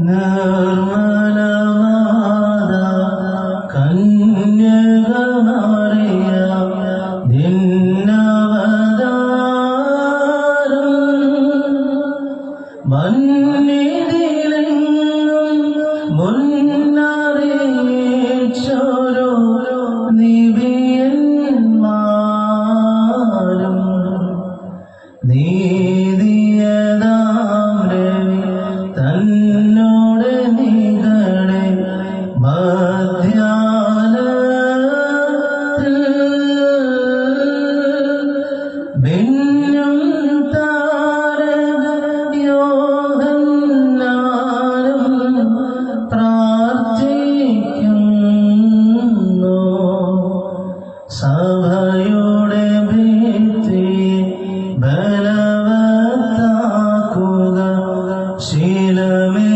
നിർമ്മലമാത കന്യകമറിയ നിന്നവതാരം മന്നിതിലെങ്ങും മുന്നറിയിച്ചോരോ നിബിയന്മാരും നീതിയതാം രവി തന്നോട് നികളെ മധ്യാഹ്നത്തിൽ മിന്നും താരകയോഹന്നാനും പ്രാർത്ഥിക്കുന്നു. സഭയുടെ ഭിത്തിയെ ബലവത്താക്കുക ശീലമേ